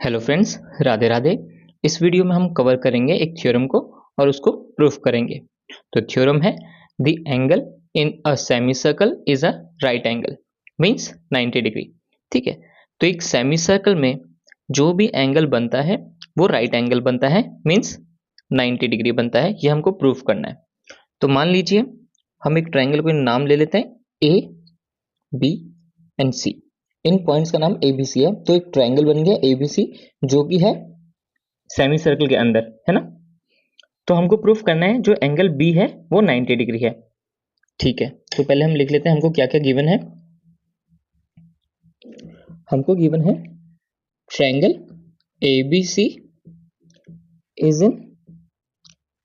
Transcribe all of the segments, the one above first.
Hello friends, Radhe Radhe. इस video में हम कवर करेंगे एक थ्योरम को और उसको प्रूफ करेंगे। तो थ्योरम है the angle in a semi circle is a right angle means 90 degree. ठीक है, तो एक सेमी सर्कल में जो भी एंगल बनता है वो राइट एंगल बनता है मींस 90 डिग्री बनता है। ये हमको प्रूफ करना है। तो मान लीजिए हम एक ट्रायंगल को नाम ले लेते हैं ए बी एंड सी। इन पॉइंट्स का नाम एबीसी है। तो एक ट्रायंगल बन गया एबीसी जो कि है सेमी सर्कल के अंदर, है ना। तो हमको प्रूफ करना है जो एंगल बी है वो 90 डिग्री है। ठीक है, तो पहले हम लिख लेते हैं हमको क्या क्या गिवन है। हमको गिवन है triangle ABC is in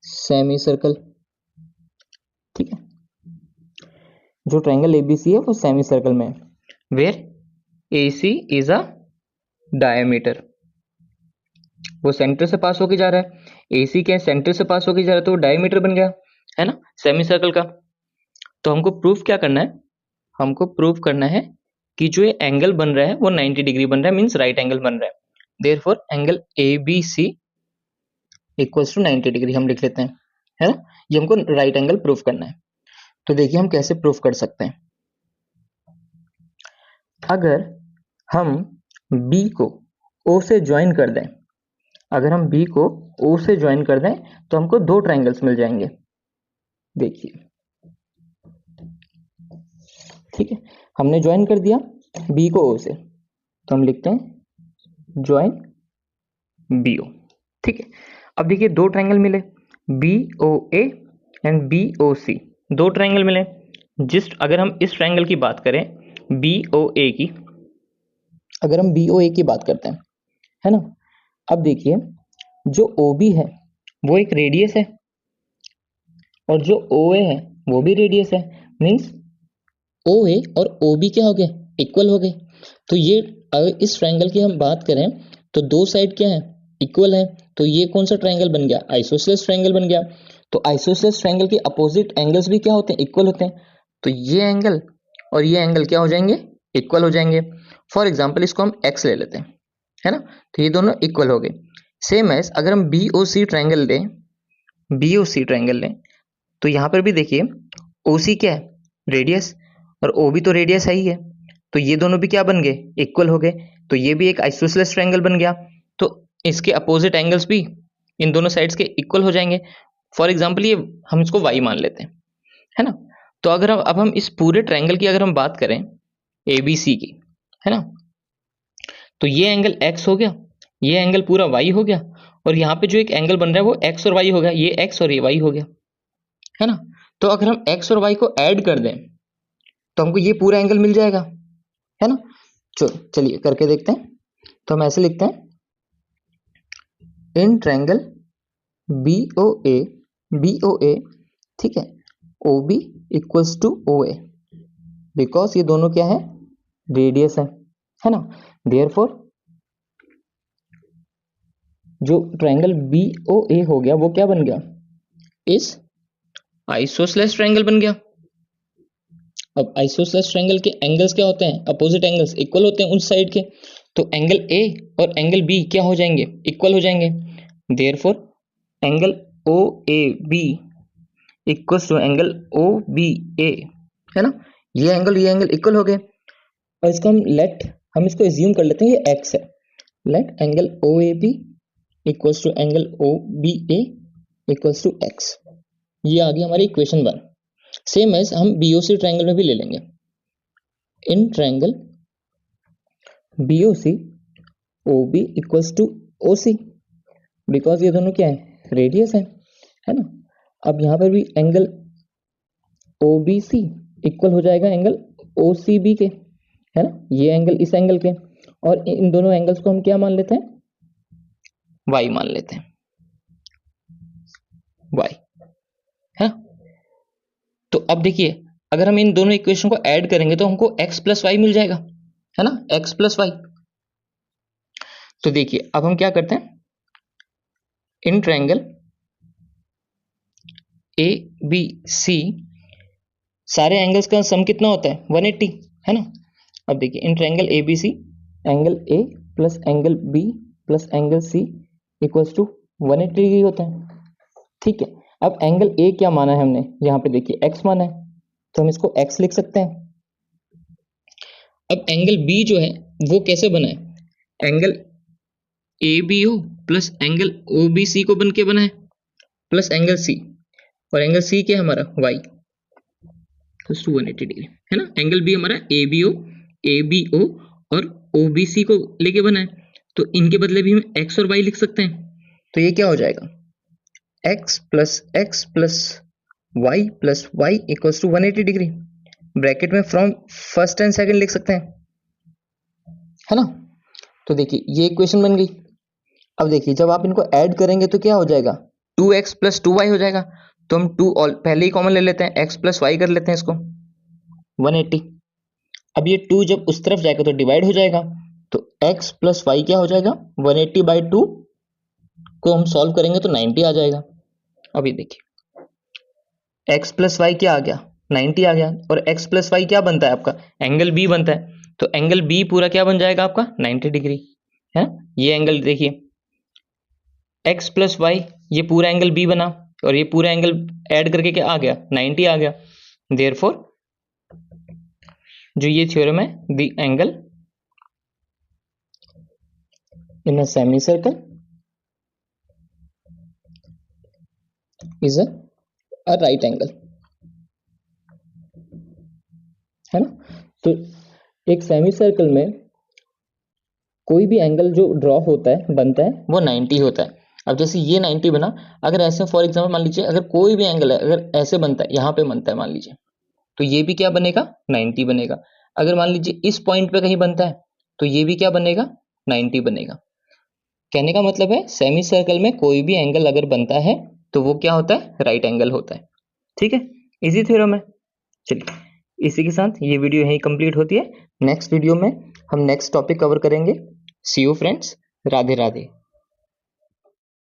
semi circle. ठीक है, जो ट्रायंगल एबीसी है वो सेमी सर्कल में है, where AC is a diameter. वो सेंटर से पास होके जा रहा है। AC के सेंटर से पास होके जा रहा है तो वो डायमीटर बन गया, है ना, सेमी सर्कल का। तो हमको प्रूफ क्या करना है, हमको प्रूफ करना है कि जो ये एंगल बन रहा है वो 90 डिग्री बन रहा है मींस राइट एंगल बन रहा है। Therefore angle ABC equals to 90 degree हम लिख लेते हैं, है ना। ये हमको राइट एंगल प्रूफ करना है। तो देखिए हम कैसे प्रूफ कर सकते हैं। अगर हम B को O से ज्वाइन कर दें, अगर हम B को O से ज्वाइन कर दें तो हमको दो ट्रायंगल्स मिल जाएंगे। देखिए, ठीक है, हमने ज्वाइन कर दिया B को O से, तो हम लिखते हैं ज्वाइन BO। ठीक है, अब देखिए दो ट्रायंगल मिले BOA एंड BOC, दो ट्रायंगल मिले। अगर हम इस ट्रायंगल की बात करें BOA की, अगर हम BOA की बात करते हैं, है ना। अब देखिए जो OB है वो एक रेडियस है और जो OA है वो भी रेडियस है, मींस OA और OB क्या हो गए, इक्वल हो गए। तो ये अगर इस ट्रायंगल की हम बात करें तो दो साइड क्या है, इक्वल है। तो ये कौन सा ट्रायंगल बन गया, आइसोसेलेस ट्रायंगल बन गया। तो आइसोसेलेस ट्रायंगल के अपोजिट एंगल्स भी क्या होते हैं, इक्वल होते हैं। तो ये एंगल और ये एंगल क्या हो जाएंगे, इक्वल हो जाएंगे। फॉर एग्जाम्पल इसको हम एक्स ले लेते हैं, है ना। तो ये दोनों इक्वल हो गए। सेम एज अगर हम BOC ट्रायंगल लें, BOC ट्रायंगल लें तो यहाँ पर भी देखिए OC क्या है, रेडियस, और OB तो रेडियस है ही है। तो ये दोनों भी क्या बन गए, इक्वल हो गए। तो ये भी एक आइसोसेलेस ट्रायंगल बन गया। तो इसके अपोजिट एंगल्स भी इन दोनों साइड्स के इक्वल हो जाएंगे। फॉर एग्जाम्पल ये हम इसको y मान लेते हैं, है ना। तो अगर अब हम इस पूरे ट्रायंगल की अगर हम बात करें ABC की, है ना, तो ये एंगल x हो गया, ये एंगल पूरा y हो गया, और यहाँ पे जो एक एंगल बन रहा है वो x और y हो गया, ये x और ये y हो गया, है ना। तो अगर हम x और y को ऐड कर दें तो हमको ये पूरा एंगल मिल जाएगा, है ना। चलिए करके देखते हैं। तो हम ऐसे लिखते हैं इन ट्रायंगल BOA, ठीक है, OB equals to OA, because ये दोनों क्या है, रेडियस है ना। देयरफॉर जो ट्रायंगल BOA हो गया वो क्या बन गया, इस आइसोसेलेस ट्रायंगल बन गया। अब आइसोसेलेस ट्रायंगल के एंगल्स क्या होते हैं, अपोजिट एंगल्स इक्वल होते हैं उस साइड के। तो एंगल A और एंगल B क्या हो जाएंगे, इक्वल हो जाएंगे। Therefore angle OAB equals to angle OBA, है ना। ये एंगल इक्वल हो गए। और इसको हम इसको एज्यूम कर लेते हैं ये x है। Let angle OAB equals to angle OBA equals to x। ये आ गई हमारी इक्वेशन 1। सेम एज हम BOC ट्रायंगल में भी ले लेंगे। In triangle BOC OB equals to OC, because ये दोनों क्या है, रेडियस है ना। अब यहाँ पर भी एंगल OBC इक्वल हो जाएगा एंगल OCB के, है ना। ये एंगल इस एंगल के, और इन दोनों एंगल्स को हम क्या मान लेते हैं, y मान लेते हैं, y, है। तो अब देखिए अगर हम इन दोनों इक्वेशन को ऐड करेंगे तो हमको x प्लस वाई मिल जाएगा, है ना, x प्लस वाई। तो देखिए अब हम क्या करते हैं, इन ट्रायंगल ABC सारे एंगल्स का सम कितना होता है, 180, है ना। अब देखिए in triangle ABC angle A plus angle B plus angle C equals to 180 degree होता है। ठीक है, अब एंगल ए क्या माना है हमने, यहाँ पे देखिए एक्स माना है, तो हम इसको एक्स लिख सकते हैं। अब एंगल बी जो है वो कैसे बना है, angle A B O plus angle O B C को बन के बना है, प्लस एंगल सी, और एंगल सी क्या है हमारा वाई प्लस टू 180 डिग्री, है ना। एंगल बी हमारा ए बी ओ और ओ बी सी को लेके बना है, तो इनके बदले भी हम एक्स और वाई लिख सकते हैं। तो ये क्या हो जाएगा, X plus Y equals to 180 degree, bracket में फ्रॉम फर्स्ट एंड सेकंड लिख सकते हैं, है ना। तो देखिए ये इक्वेशन बन गई। अब देखिए जब आप इनको ऐड करेंगे तो क्या हो जाएगा, 2x प्लस 2y हो जाएगा। तो हम पहले ही कॉमन ले लेते हैं, x प्लस वाई कर लेते हैं इसको 180। अब ये 2 जब उस तरफ जाएगा तो डिवाइड हो जाएगा, तो x प्लस वाई क्या हो जाएगा, 180 बाई 2 को हम सॉल्व करेंगे तो 90 आ जाएगा। अब ये देखिए x प्लस वाई क्या आ गया, 90 आ गया, और x प्लस वाई क्या बनता है आपका, एंगल b बनता है, तो एंगल b पूरा क्या बन जाएगा आपका 90 डिग्री, है। ये एंगल देखिए x प्लस वाई, ये पूरा एंगल b बना, और ये पूरा एंगल ऐड करके क्या आ गया, 90 आ गया। देयरफॉर जो ये थ्योरम है, the angle in a semi circle is a right angle, है ना। तो एक सेमी सर्कल में कोई भी एंगल जो ड्रॉ होता है बनता है वो 90 होता है। अब जैसे ये 90 बना, अगर ऐसे फॉर एग्जांपल मान लीजिए अगर कोई भी एंगल है, अगर ऐसे बनता है, यहाँ पे बनता है मान लीजिए, तो ये भी क्या बनेगा 90 बनेगा। अगर मान लीजिए इस पॉइंट पे कहीं बनता है तो ये भी क्या बनेगा 90 बनेगा। कहने का मतलब है सेमी सर्कल में कोई भी एंगल अगर बनता है तो वो क्या होता है, राइट एंगल होता है। ठीक है, इजी थ्योरम है। चलिए इसी के साथ ये वीडियो यहीं कंप्लीट होती है। नेक्स्ट वीडियो में हम नेक्स्ट टॉपिक कवर करेंगे। सी यू फ्रेंड्स, राधे राधे।